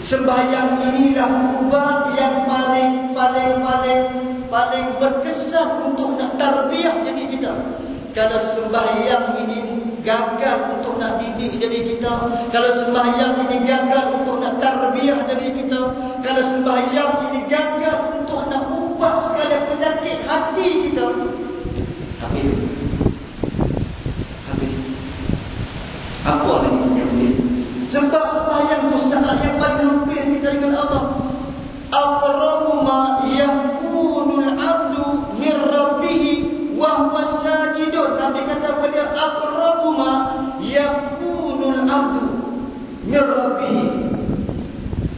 Sembahyang inilah ubat yang paling berkesan untuk nak tarbiyah diri kita. Kalau sembahyang ini gagal untuk nak didik diri kita, kalau sembahyang ini gagal untuk nak tarbiyah diri kita, kalau sembahyang ini gagal untuk nak ubah segala penyakit hati kita, habis. Apa lagi yang boleh? Sebab sembahyang itu saat yang paling hampir kita dengan Allah. Aqrabu ma yakunul abdu min rabbih wa huwa sajidun. Nabi kata pada aqrabu ma yakunul abdu min rabbih.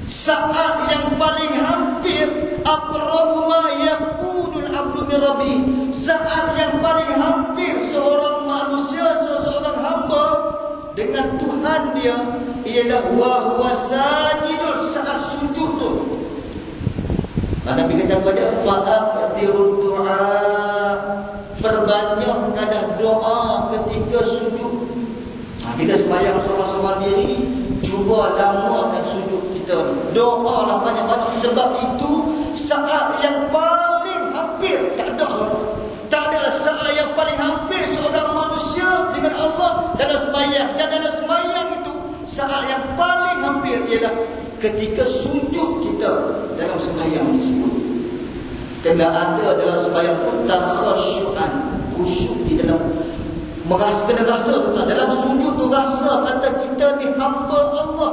Saat yang paling hampir, aqrabu ma yakunul abdu min rabbih. Saat yang paling hampir seorang manusia, seorang hamba dengan Tuhan dia ialah wa huwa sajidun, saat sujud tu. Nabi kata pada fa'athirud du'a, perbanyakkanlah doa ketika sujud. Kita sembahyang seorang-seorang diri, cuba lamakan sujud kita. Doalah banyak-banyak, sebab itu saat yang paling hampir, tak ada saat yang paling hampir seorang manusia dengan Allah dalam sembahyang. Dan dalam sembahyang itu, saat yang paling hampir ialah ketika sujud kita dalam sembahyang tersebut. Kena ada dalam sembahyang pun takhasyu'an, khusyuk di dalam, kena rasa tu kan, dalam sujud tu rasa kata kita ni hamba Allah.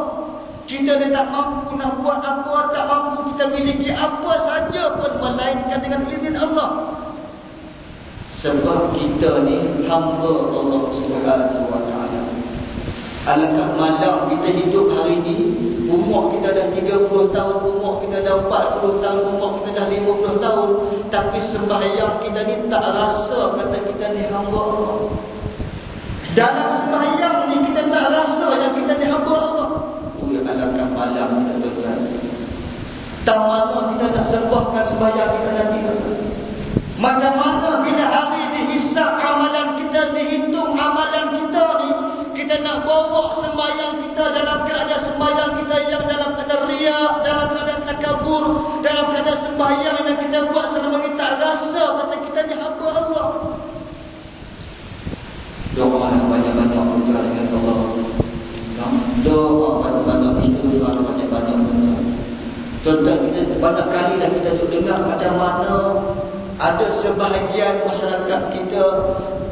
Kita ni tak mampu nak buat apa, tak mampu kita miliki apa saja pun melainkan dengan izin Allah. Sebab kita ni hamba Allah Subhanahu Wa Taala. Alangkah malam kita hidup hari ini, umur kita dah 30 tahun, umur kita dah 40 tahun, umur kita dah 50 tahun, tapi sembahyang kita ni tak rasa kata kita ni hamba Allah. Dalam sembahyang ni kita tak rasa yang kita ni hamba Allah. Alangkah malam kita tuan-tuan. Tak mana kita nak sembahkan sembahyang kita nanti. Macam mana bila hari dihisap amalan kita, dihitung amalan kita ni, kita nak bawa sembahyang kita dalam keadaan sembahyang kita yang dalam keadaan riak, dalam keadaan takabur, dalam keadaan sembahyang yang kita buat selama ini tak rasa kata kita ni hamba Allah. Doa banyak-banyak berdoa dengan Allah. Doa banyak-banyak istighfar, banyak-banyak berdoa. Tuan-tuan, kita banyak kali dah kita dengar macam mana ada sebahagian masyarakat kita,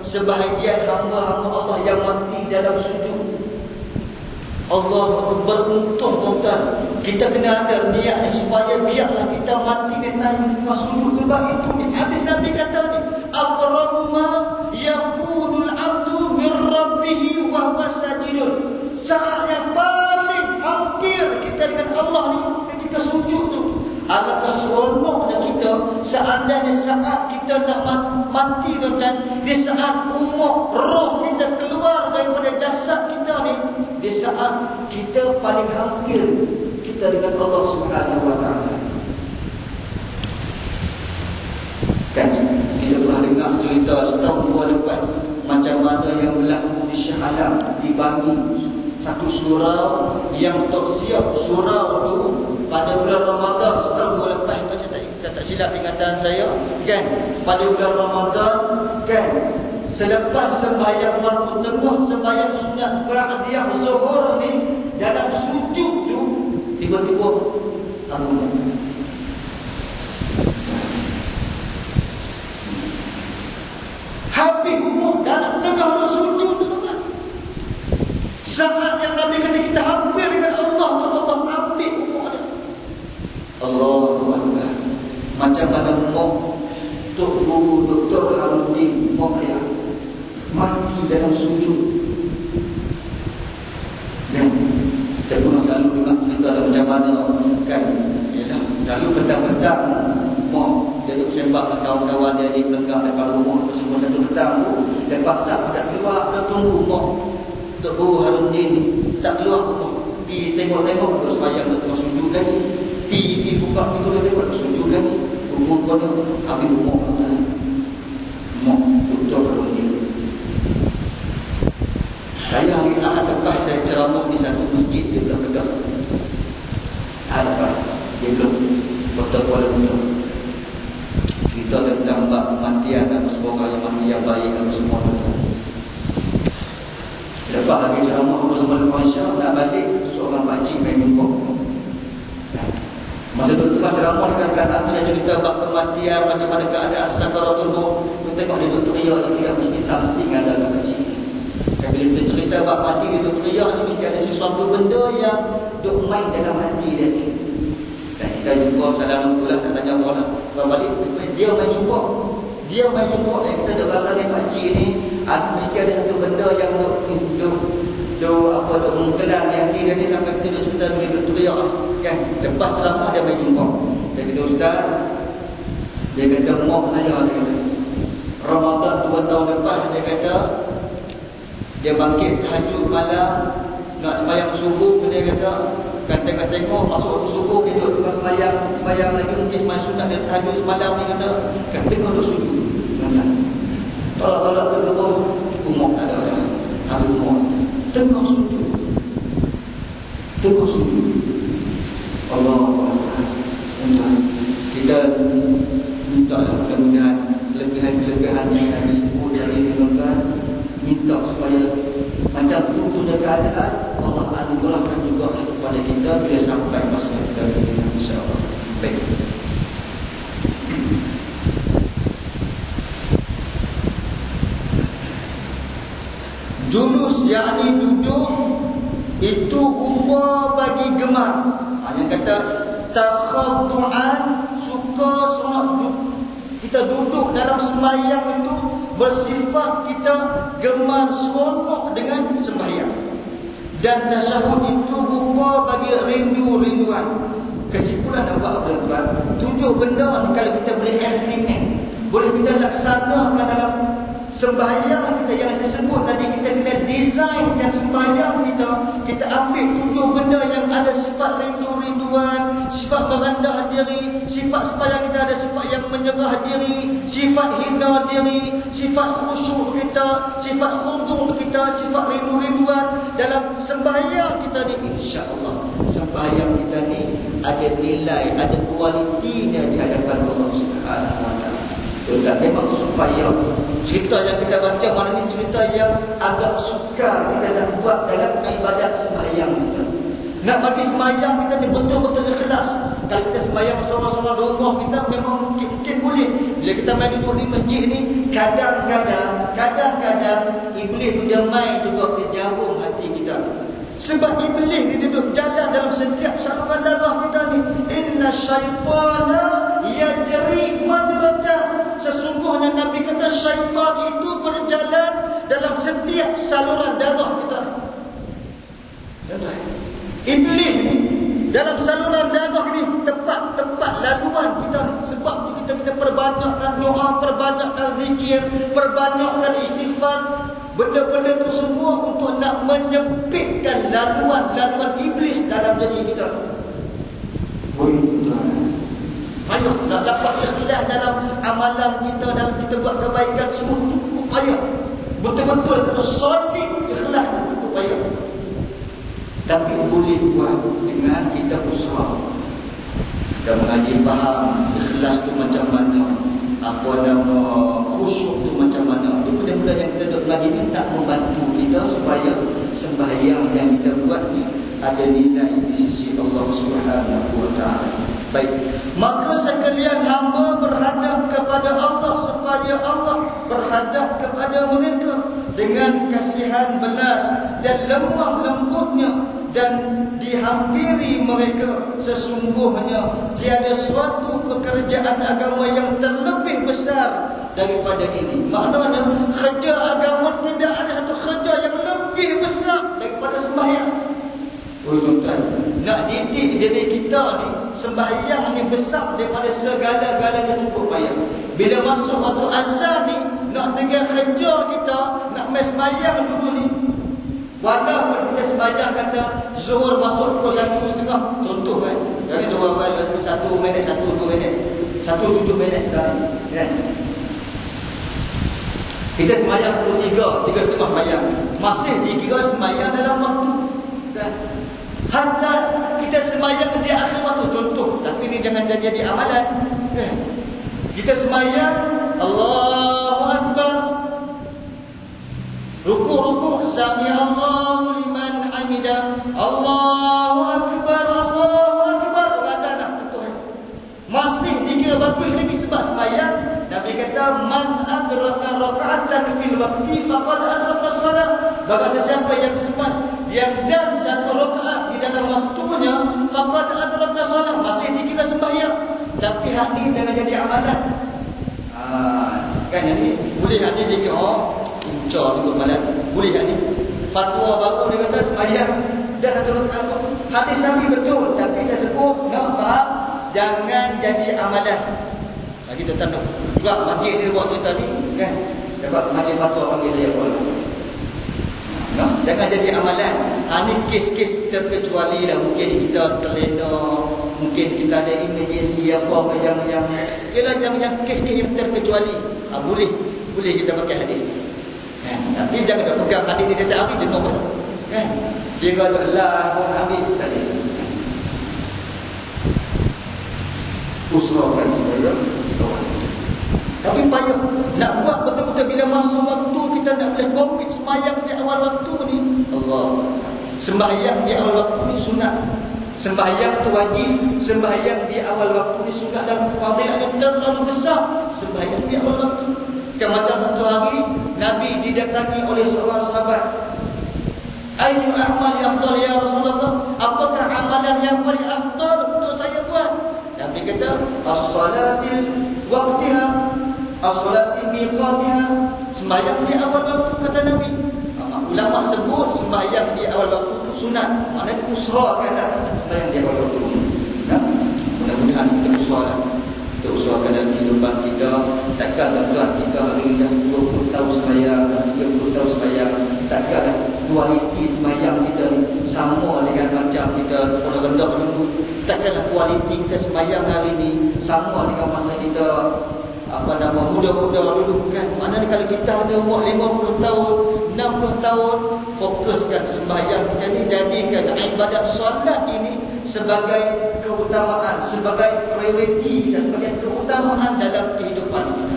sebahagian hamba-hamba Allah yang mati dalam sujud. Allah beruntung tuan-tuan. Kita kena ada niat ni supaya biarlah kita mati di tengah sujud. Sebab itu ni hadis Nabi kata ni, aqrabu ma yakunul abdu min rabbih wa huwa sajidun. Saat yang paling hampir kita dengan Allah ni ketika sujud tu. Alangkah seronoknya kita seandainya saat kita kita nak mati tuan-tuan, di saat roh kita keluar daripada jasad kita ni, di saat kita paling hampir kita dengan Allah Subhanahu Wa Taala. Kan kita pernah dengar cerita setahun 2 lepas macam mana yang berlaku di Shah Alam di Bami. Satu surau yang tersiap, surau tu pada bulan Ramadan setahun 2 lepas, kita tak silap ingatan saya kan, pada bulan Ramadan kan, selepas sembahyang fardu tengah, sembahyang sunat ba'diyah zuhur ni, dalam sujud tu tiba-tiba habis umur dalam tengah sujud tu tuan. Saat yang Nabi kata kita hampir dengan Allah, Allah ambil umur dia. Allahu Akbar. Macam mana mau Tok Guru Dr. Harudin Mokhaya mati dalam sujud. Dan kita pernah lalu dengar cerita macam mana kan, yalah, lalu petang-petang mau dia duduk sembah dengan kawan-kawan dia di pelenggang depan rumah semua satu petang tu, dia paksa tak keluar, dia tunggu mau Tok Guru Harudin ni tak keluar rumah, pergi tengok-tengok dia sembahyang dia tengah sujud kan, pergi buka pintu dia tengok sujud kan, umur kau ni habis umur kata mau Dr. Harudin. Saya hari Ahad lepas saya ceramah di satu masjid di belah Kedah. Apa? Dia belum Kota Kuala Lumpur. Cerita tentang bab kematian dan semoga yang mati yang baik dan semua itu. Lepas habis ceramah bersama dengan Masya nak balik, seorang pakcik main jumpa. Masa tu tengah ceramah dekat saya cerita bab kematian, macam mana keadaan sakaratul maut. Kita tengok dia duduk teriak mesti something ada dalam kecil. Bila kita cerita bab mati, dia duduk teriak ni mesti ada sesuatu benda yang duk main dalam hati dia ni. Dan kita jumpa salam betul lah, tak tanya apa lah. Kalau balik, dia main jumpa. Dia main jumpa. Kita duk rasa ni pakcik ni mesti ada satu benda yang duk menggelar di hati dia ni, sampai kita duk cerita dia duk teriak kan. Lepas ceramah dia main jumpa. Dia kata, Ustaz, dia kata mak saya, dia kata Ramadan 2 tahun lepas, dia kata dia bangkit tahajud malam nak sembahyang subuh, dia kata tengok masuk waktu subuh dia duduk tengah sembahyang lagi, mungkin sembahyang sunat dia tahajud semalam, dia kata tengok dia sujud tolak ke bawah, umur tak ada orang, habis umur tengok sujud Allah kita minta mudah-mudahan kelebihan-kelebihan yang kami sebut dari ini, minta supaya macam tu punya keadaan Allah anugerahkan juga kepada kita bila sampai masa kita ini, insya-Allah. Baik. Julus yakni duduk itu umma bagi gemar. Yang kata takhaddu'an, suka seronok. Kita duduk dalam sembahyang itu bersifat kita gemar seronok dengan sembahyang. Dan tasyahud itu rupa bagi rindu-rinduan. Kesimpulan nak buat tuan-tuan, 7 benda ni kalau kita boleh implement, boleh kita laksanakan dalam sembahyang kita yang saya sebut tadi, kita kena designkan sembahyang kita ambil 7 benda yang ada sifat rindu-rinduan, sifat merendah diri, sifat sembahyang kita ada sifat yang menyerah diri, sifat hina diri, sifat khusyuk kita, sifat khudu' kita, sifat rindu-rinduan dalam sembahyang kita ni. InsyaAllah sembahyang kita ni ada nilai, ada kualitinya di hadapan Allah Subhanahu Wa Taala. Tak memang supaya cerita yang kita baca malam ni cerita yang agak sukar kita nak buat dalam ibadat sembahyang kita. Nak bagi sembahyang kita ni betul-betul ikhlas. Kalau kita sembahyang seorang-seorang di rumah kita memang mungkin boleh. Bila kita main duduk di masjid ni, kadang-kadang iblis tu dia main juga, dia jarung hati kita. Sebab iblis ni duduk jalan dalam setiap saluran darah kita ni. Inna syaitana yajri majratan. Sesungguhnya Nabi kata syaitan itu berjalan dalam setiap saluran darah kita. Iblis ni dalam saluran darah ni tempat laluan kita. Sebab tu kita kena perbanyakkan doa, perbanyakkan zikir, perbanyakkan istighfar. Benda-benda itu semua untuk nak menyempitkan laluan iblis dalam diri kita. Payah nak dapat ikhlas dalam amalan kita, dalam kita buat kebaikan, semua cukup payah. Betul-betul kita solid ikhlas itu cukup payah. Tapi boleh buat dengan kita usaha. Kita mengaji faham ikhlas tu macam mana, apa nama khusyuk tu macam mana. Ini benda-benda yang kita duduk mengaji ni tak membantu kita supaya sembahyang yang kita buat ni ada nilai di sisi Allah Subhanahu wa taala. Baik, maka sekalian hamba berhadap kepada Allah supaya Allah berhadap kepada mereka dengan kasihan belas dan lemah lembutnya, dan dihampiri mereka. Sesungguhnya tiada suatu pekerjaan agama yang terlebih besar daripada ini. Maknanya kerja agama tidak ada satu kerja yang lebih besar daripada sembahyang. Oh tuan-tuan, nak didik diri kita ni, sembahyang ni besar daripada segala-galanya, cukup payah. Bila masuk waktu azan ni, nak tinggal kerja kita, nak main sembahyang dulu ni. Walaupun kita sembahyang kata zuhur masuk pukul 1:30, contoh kan. Jadi zuhur balik 1 minit, 1-2 minit, 1-7 minit kan. Kita sembahyang pukul 3:30 sembahyang. Masih dikira sembahyang dalam waktu kan. Hatta kita sembahyang di akhir waktu, contoh, tapi ini jangan jadi amalan kan. Kita sembahyang Allahu Akbar, ruku', sami Allahu liman hamidah, Allahu Akbar, berasana, betul. Masih dikira bagus lagi sebab sembahyang. Nabi kata man adraka raka'atan fil waqti faqad adraka shalah. Bagi sesiapa yang sempat yang dan satu rakaat di dalam waktunya, faqad adraka shalah, masih dikira sembahyang. Tapi hak ni jangan jadi amalan. Kan yang ni boleh hak ni dikira puncak sikit malam. Boleh tak ni? Fatwa baru dia kata sembahyang dah satu rakaat. Hadis Nabi betul, tapi saya sebut nak faham, jangan jadi amalan. Lagi tentang juga masjid ni buat cerita ni kan. Dapat masjid fatwa panggil dia apa? Jangan jadi amalan. Ini kes-kes terkecuali lah. Mungkin kita terlena, mungkin kita ada emergency apa yang ialah yang kes-kes yang terkecuali. Boleh kita pakai hadis. Tapi jangan dah pegang hadis ni dia tak habis, dia nombor kan. Dia kata Allah pun habis tadi. Usahakan supaya kita buat. Tapi payah nak buat betul-betul bila masa waktu kita nak boleh komplit sembahyang di awal waktu ni. Allah. Sembahyang di awal waktu ni sunat. Sembahyang tu wajib, sembahyang di awal waktu ni sunat, dan fadilahnya terlalu besar sembahyang di awal waktu. Macam satu hari Nabi didatangi oleh seorang sahabat. Ayyu a'mali afdal ya Rasulullah? Apakah amalan yang paling afdal untuk saya buat? Nabi kata as-salatil waqtiha, as-salatil miqatiha, sembahyang di awal waktu, kata Nabi. Ulama sebut sembahyang di awal waktu itu sunat. Maknanya usahakanlah sembahyang di awal waktu. Mudah-mudahan kita usahakan dalam kehidupan kita. Takkan tuan kita hari ini dah 20 tahun sembahyang, 30 tahun sembahyang, takkan kualiti sembahyang kita ni sama dengan macam kita sekolah rendah dulu. Takkanlah kualiti kita sembahyang hari ini sama dengan masa kita muda-muda dulu kan. Maknanya kalau kita ada umur 50 tahun, 60 tahun, fokuskan sembahyang kita ni, jadikan ibadat solat ini sebagai keutamaan, sebagai prioriti dan sebagai keutamaan dalam kehidupan kita.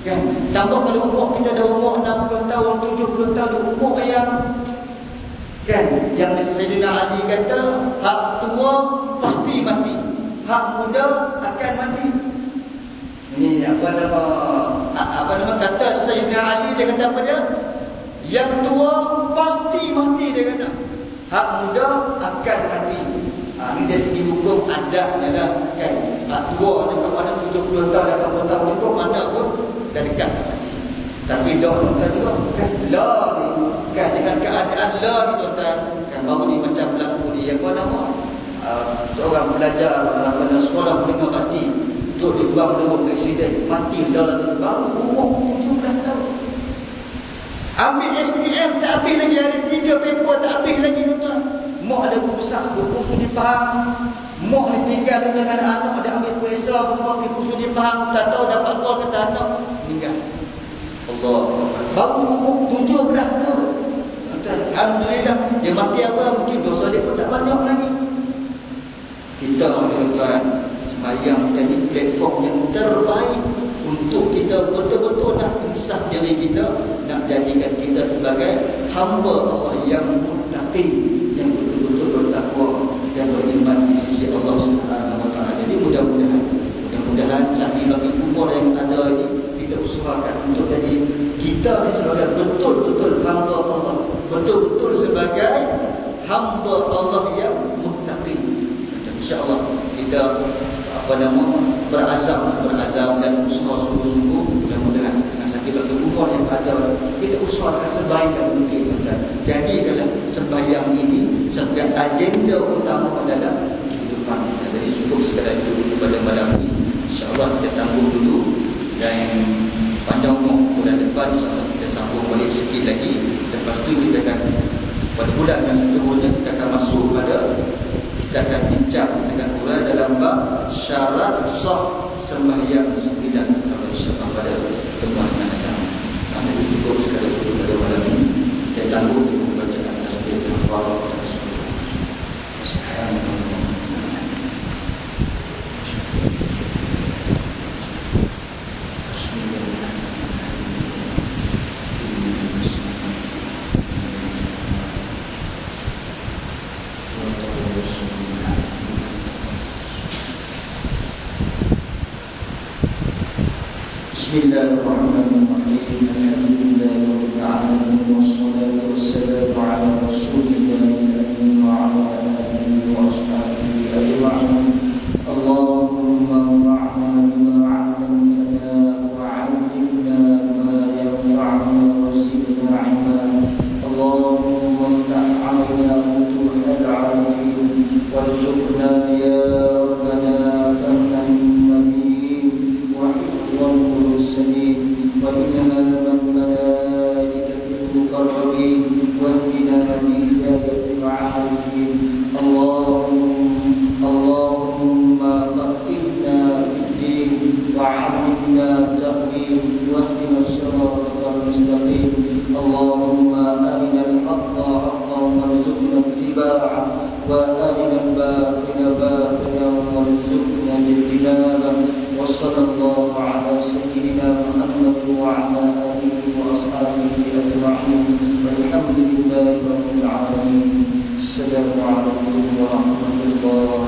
Kan? Tambah kalau umur kita dah umur 60 tahun, 70 tahun, umur yang kan, yang Sayyidina Ali kata, hak tua pasti mati, hak muda akan mati. Ini apa nama kata Sayyidina Ali, dia kata apa dia? Yang tua pasti mati, dia kata. Hak muda akan mati. Ini dari segi hukum adat lah kan. Hak tua ni kepada 70 tahun, 80 tahun itu mana pun dah dekat mati. Tapi dah tuan juga kan lah ni kan, dengan keadaan lah ni tuan kan, baru ni macam berlaku ni apa nama seorang pelajar dalam sekolah menengah hati duduk di bang dengan presiden, mati dalam baru umur 17 tahun. Ambil SPM tak habis lagi, ada 3 paper tak habis lagi tuan. Mak ada kursus di Pahang. Mak ni tinggal dengan anak, ada ambil kuasa apa sebab pergi kursus di Pahang, tak tahu dapat call kata anak meninggal. Allah, baru umur 17 tahun. Alhamdulillah, dia mati apa mungkin dosa dia pun tak banyak lagi. Kita tuan-tuan, sembahyang jadi platform yang terbaik untuk kita betul-betul nak insaf diri kita, nak jadikan kita sebagai hamba Allah yang muttaqin, yang betul-betul bertakwa dan beriman di sisi Allah Subhanahu wa taala. Jadi mudah-mudahan cari bagi umur yang ada ini kita usahakan untuk jadi kita sebagai betul-betul hamba Allah, betul-betul sebagai hamba Allah yang muttaqin. InsyaAllah kita berazam dan usaha sungguh-sungguh. Mudah-mudahan sakit bagi umur yang ada kita usahakan sebaik yang mungkin. Jadikanlah sembahyang ini sebagai agenda utama dalam kehidupan kita. Jadi cukup sekadar itu pada malam ini. InsyaAllah kita tangguh dulu, dan panjang umur bulan depan InsyaAllah kita sambung balik sikit lagi. Lepas tu kita akan pada bulan yang seterusnya kita akan masuk pada, kita akan bincang, kita akan urai dalam bab syarat sah sembahyang 9 kalau insyaAllah pada temuan yang akan datang. Kami cukup sekadar itu pada malam ini. Kita tangguh dengan bacaan tasbih al-Fatihah. Subhanallah. Bismillahirrahmanirrahim. Alhamdulillahirabbil alamin wassalatu wassalamu ala rasulillah wa ala alihi wa ashabihi ajma'in. Allahumma anfa'na bima 'allamtana wa 'allimna ma yanfa'una wa zidna 'ilma. Allahumma iftah 'alaina futuhal 'arifin warzuqna ya rabbana fahman وإلهام الملائكة المقربين واهدنا بهداية العارفين. اللهم فقهنا في الدين وعلمنا التأويل واهدنا الصراط المستقيم. اللهم أرنا الحق حقا وارزقنا اتباعه وأرنا الباطل باطلا وارزقنا اجتنابه. وصلى الله على سيدنا محمد وعلى آله وأصحابه أجمعين والحمد لله رب العالمين. السلام عليكم ورحمة الله